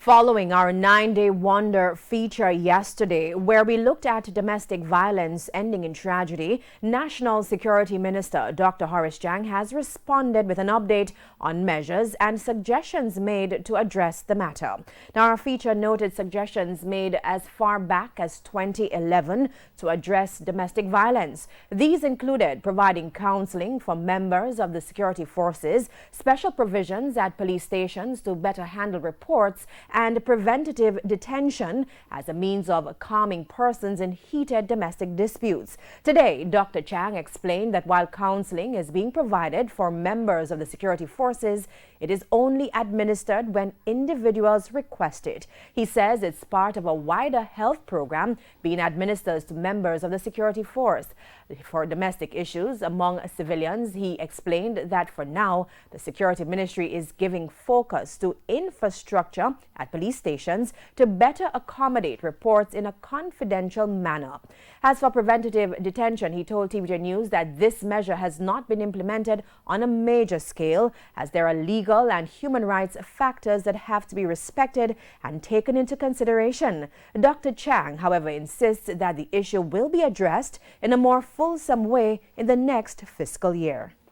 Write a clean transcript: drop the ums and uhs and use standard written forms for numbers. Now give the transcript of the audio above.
Following our 9-day wonder feature yesterday, where we looked at domestic violence ending in tragedy, National Security Minister Dr. Horace Chang has responded with an update on measures and suggestions made to address the matter. Now, our feature noted suggestions made as far back as 2011 to address domestic violence. These included providing counseling for members of the security forces, special provisions at police stations to better handle reports, and preventative detention as a means of calming persons in heated domestic disputes. Today, Dr. Chang explained that while counseling is being provided for members of the security forces, it is only administered when individuals request it. He says it's part of a wider health program being administered to members of the security force. For domestic issues among civilians, he explained that for now, the Security Ministry is giving focus to infrastructure at police stations to better accommodate reports in a confidential manner. As for preventative detention, he told TVJ News that this measure has not been implemented on a major scale, as there are legal and human rights factors that have to be respected and taken into consideration. Dr. Chang, however, insists that the issue will be addressed in a more fulsome way in the next fiscal year.